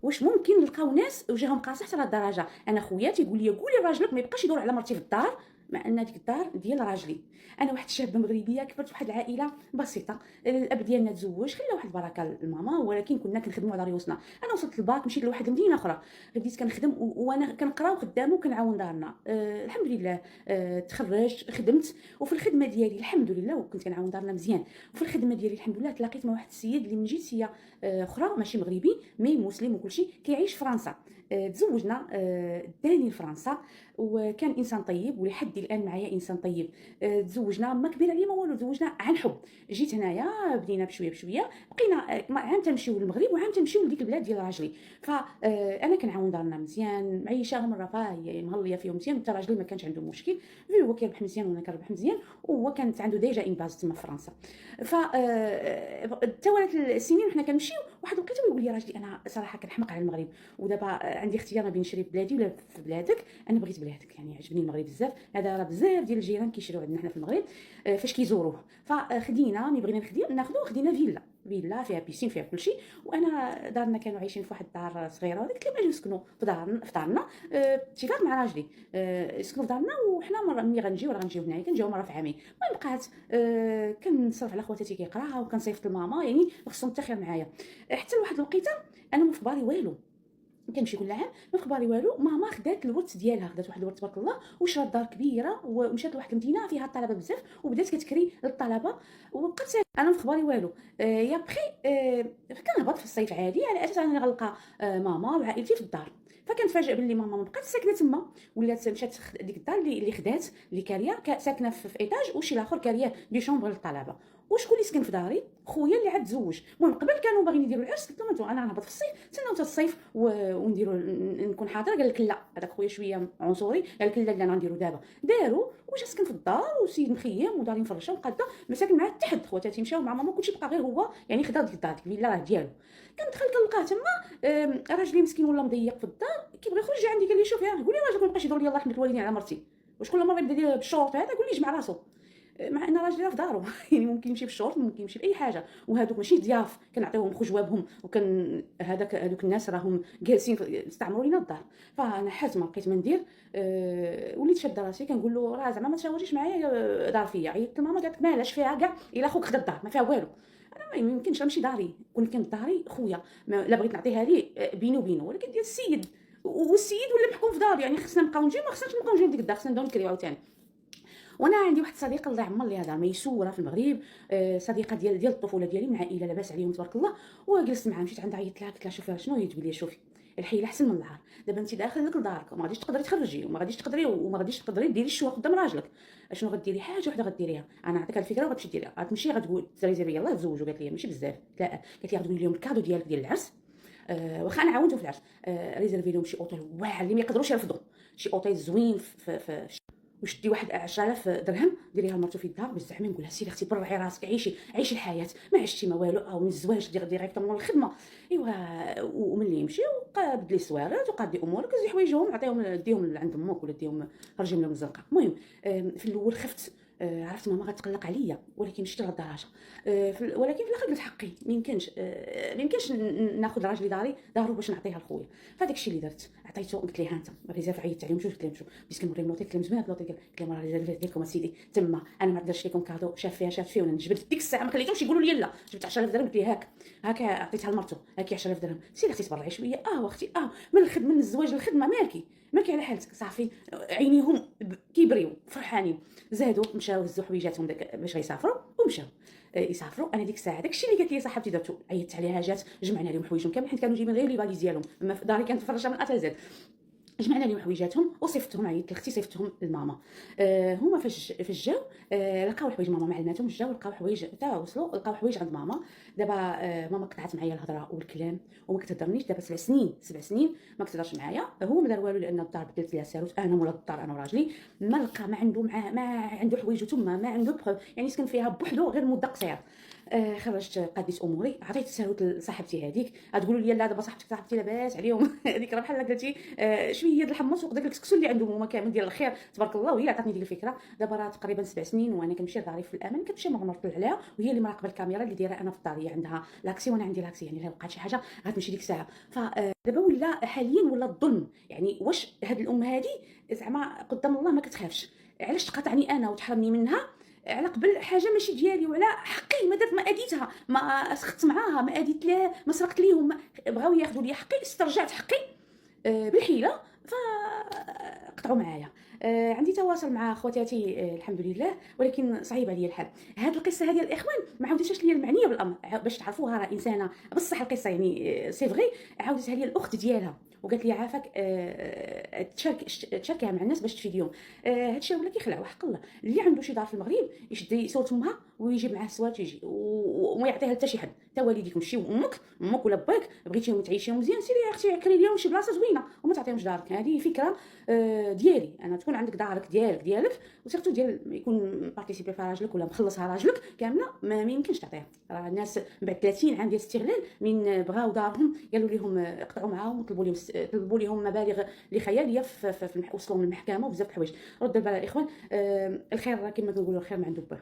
واش ممكن نلقاو ناس وجههم قاصح حتى لهاد الدرجه؟ انا خويا تيقول لي قولي لراجلك ما يبقاش يدور على مرتي في الدار، مع ان ديك الدار ديال راجلي. انا واحد الشابه مغربيه كبرت في واحد العائله بسيطه، الاب ديالنا تزوج خلى واحد البركه لماما، ولكن كنا كنخدموا على ريوسنا. انا وصلت للباك مشيت لواحد المدينه اخرى، بديت كنخدم وانا كنقرا وخدامه وكنعاون دارنا. الحمد لله. تخرجت خدمت، وفي الخدمه ديالي الحمد لله وكنت كنعاون دارنا مزيان. وفي الخدمه ديالي الحمد لله تلاقيت مع واحد السيد اللي من جنسيه اخرى، ماشي مغربي مي مسلم وكلشي، كيعيش في فرنسا. تزوجنا، داني لفرنسا، وكان انسان طيب ولحد الان معايا انسان طيب. تزوجنا ما كبير عليا ما والو، تزوجنا عن حب. جيت هنايا بدينا بشويه بشويه، بقينا عام تنمشيو للمغرب وعام تنمشيو لديك البلاد ديال راجلي. فانا كنعاون دارنا مزيان، معيشاهم الرفاهيه مهليه فيهم مزيان، حتى راجلي ما كانش عنده مشكل، هو كيربح مزيان وانا كنربح مزيان، وهو كانت عنده ديجا اون باز تما في فرنسا. ف توالت السنين وحنا كنمشيو، واحد الوقيته يقول لي راجلي انا صراحه كنحماق على المغرب، ودابا عندي اختيار ما بين نشري في بلادي ولا في بلادك. انا بغيت بلادك، يعني عجبني المغرب بزاف، هذا راه بزاف ديال الجيران كيشريو عندنا حنا في المغرب فاش كيزوروه. فخدينا ملي بغينا ناخذو خدينا فيلا فيها بيسين فيها كلشي. وانا دارنا كانوا عايشين في واحد الدار صغيره، قلت لهم اجيو نسكنوا في دارنا اتفاق مع راجلي. سكنوا في دارنا، وحنا ملي غنجيو هنايا كنجيو مره في عامين. المهم بقات كنصرف على خواتاتي كيقراها، وكنصيفط لماما، يعني خصهم حتى خير معايا. حتى لواحد الوقيته انا ما في بالي والو، كنمشي كل عام ما في بالي والو. ماما خدات الورث ديالها، خدات واحد الورث تبارك الله، وشرات دار كبيره ومشات لواحد المدينه فيها الطلبه بزاف، وبدات كتكري للطلبه، وبقات انا ما في بالي والو. يا بخي كنهبط في الصيف عادي على اساس انني غنلقى ماما وعائلتي في الدار. فكنتفاجئ باللي ماما ما بقاتش ساكنه تما، ولات مشات ديك الدار اللي خدات اللي كاريه ساكنه في ايطاج، وشي الاخر كاريه دي شومبر للطلبه. وشكون اللي سكن في داري؟ خويا اللي عاد تزوج. المهم قبل كانوا باغيين يديروا العرس، قلت لهم انا غنهبط في الصيف، تسناو حتى الصيف ونديروا نكون حاضر. قال لك لا، هذاك خويا شويه عنصري، قال لك لا لا انا نديروا دابا. داروا وجا سكن في الدار، وسيد مخيم وداري مفرشه وقاده، مساكن معاه تحت. خواتاتي مشاو مع ماما، كلشي بقى غير هو، يعني خدا ديك الدار ديك الفيلا راه ديالو. كندخل كنلقاه تما، راجلي مسكين ولا مضيق في الدار، كيبغي يخرج جا عندي قال لي شوفي قولي راجلك ما يبقاش يدور لي الله يرحم الوالدين على مرتي، واش كل مره يبدا لي بالشورت هذا؟ قول لي جمع راسو. مع ان راجلي راه في دارو يعني ممكن يمشي بالشورت، ممكن يمشي باي حاجه، وهذوك ماشي ضياف كنعطيوهم خجوابهم، وكان هذوك الناس راهم جالسين استعمروا لينا الدار. فانا حاز ما بقيت ما ندير. وليت شاده راسي كنقول له راه زعما ما تشاوريش معايا دار فيا. عيطت لماما قالت ما علاش فيها كاع الا خوك خدا الدار ما فيها والو. انا ما يمكنش نمشي داري، كنت داري خويا لا بغيت نعطيها ليه بيني وبينه، ولكن ديال السيد، والسيد ولا محكوم في داري، يعني خصنا نبقاو نجيو، ما خصناش نبقاو نجيو ديك الدار، خصنا نبداو نكريو عاوتاني. وانا عندي واحد الصديقه الله يعمر لي هذا ميسوره في المغرب، صديقه ديال الطفوله ديالي من عائله لاباس عليهم تبارك الله. وجلست معاها، مشيت عندها عيطت لها قلت لها شوفي شنو هي، تقول لي شوفي الحيله احسن من العار. دابا انت داخله لك لدارك وما غاديش تقدري تخرجي، وما غاديش تقدري ديري الشوا قدام راجلك. شنو غديري؟ حاجه وحده غديريها، انا نعطيك هاد الفكره وغتمشي ديريها. غتمشي غتقول تريزيرفي يلاه تزوجوا، قالت لي ماشي بزاف، لا قالت لي غتقولي لهم الكادو ديالك ديال العرس. واخا انا عاونتهم في العرس، ريزيرفي لهم شي اوتيل واعر اللي ما يقدروش يرفضوا، شي اوتيل زوين في وشدي واحد 10000 درهم ديريها لمرتو في الدار بالزعما، نقولها سيري اختي برعي راسك، عيشي الحياه، ما عشتي ما والو، او من الزواج ديريكت من الخدمه. ايوا وملي يمشي وقاد لي السوارات وقاد لي امورك زي حوايجهم، عطيهم ديهم عند امك ولا ديهم خرجي لهم الزنقه. المهم في الاول خفت، عرفت ماما غتقلق عليا، ولكن مشيت لهاد الدرجه. ولكن في الاخر قلت حقي ما يمكنش ناخذ راجلي دارو باش نعطيها لخويا. فهذاك الشيء اللي درت، عطيته قلت ليه ها انت ريزيرف، عيطت عليهم قلت لهم شوف بس كنوريهم لوطيل، قلت لهم زوين هاد لوطيل، قلت لهم راه ريزيرف ديالكم اسيدي تما، انا ما درتش لكم كادو شاف فيه وانا نجبد ديك الساعه ما خليتهمش يقولوا لي لا. جبت 10000 درهم قلت ليه هاك عطيتها لمرتو، هاكي 10000 درهم، سير اختي تبرعي شويه واختي من الخدمه من الزواج للخدمه، مالكي على حالتك صافي. عينيهم كيبريو فرحانين، زادوا مشاو هزوا حويجاتهم باش غيسافروا ومشاو يسافروا. انا ديك الساعه داكشي اللي قالت لي صاحبتي درتو، عيطت عليها جات جمعنا لهم حوايجهم كامل، حيت كانوا جايبين غير لي فاليز ديالهم، اما في داري كانت فرشه من اتى زاد. جمعنا لهم حويجاتهم وصيفتهم، عيطت لاختي صيفتهم لماما. هما فاش جاو لقاو الحوايج ماما معلماتهم، جاو لقاو حوايج حتى وصلوا لقاو حوايج عند ماما. دابا ماما قطعت معايا الهضره والكلام وما كتهضرنيش. دابا 7 سنين ما كتهضرش معايا. هو ما دار والو لان الدار بدلت ليها ساروت، انا مولا الدار انا وراجلي. ما لقى ما عنده حوايجو تما، ما عنده بخ، يعني سكن فيها بوحدو غير مده قصيره. خرجت قاديت اموري، عطيت السهوت لصاحبتي هذيك. غتقولوا لي لا دابا صاحبتي لاباس عليهم هذيك راه بحال قلتي شويه ديال الحمص وداك الكسكسو اللي عندهم هما كامل ديال الخير تبارك الله، وهي اللي عطاتني ديك الفكره. دابا راه تقريبا 7 سنين وانا كنمشي لداري في الامان، كنمشي نطلع عليها وهي اللي مراقبه الكاميرا اللي دايره انا في الدار. هي عندها لاكسي وانا عندي لاكسي، يعني الا وقعت شي حاجه غتمشي ديك الساعه. فدابا ولا حاليا ولا الظلم، يعني واش هاد الام هادي زعما قدام الله ما كتخافش؟ علاش تقاطعني انا وتحرمني منها على قبل حاجه ماشي ديالي وعلى حقي؟ ما درت، ما اديتها، ما سخت معاها، ما اديت لها، ما سرقت ليهم، بغاو ياخذوا لي حقي، استرجعت حقي بالحيله، فقطعوا معايا. عندي تواصل مع خواتاتي الحمد لله، ولكن صعيب عليا الحال. هذه القصه هذه الاخوان ما عاودتهاش لي المعنيه بالامر باش تعرفوها، راه انسانه بصح القصه يعني سي فغي. عاودتها لي الاخت ديالها وقالت لي عافاك تشاركيها مع الناس باش تفيديهم. هادشي ولا كيخلع وحق الله. اللي عنده شي دار في المغرب يشد صوت امها ويجيب معاه السوات يجي وما يعطيها حتى شي حد، حتى والديك مشي امك ولا باك بغيتيهم تعيشيهم مزيان، سيري يا اختي عكري ليهم شي بلاصه زوينه وما تعطيهمش دارك. هذه فكره ديالي انا، تكون عندك دارك ديالك وسيرتو ديال يكون بارتيسيبي فيها راجلك ولا مخلصها راجلك كامله، ما يمكنش تعطيها. راه الناس بعد 30 عام ديال الاستغلال من بغاو دارهم قالوا لهم اقطعوا معاهم طلبوا لهم مبالغ اللي خياليه وصلوا من المحكمه وبزاف د الحوايج. رد البال الاخوان، الخير كما كنقولوا الخير ما عنده باه.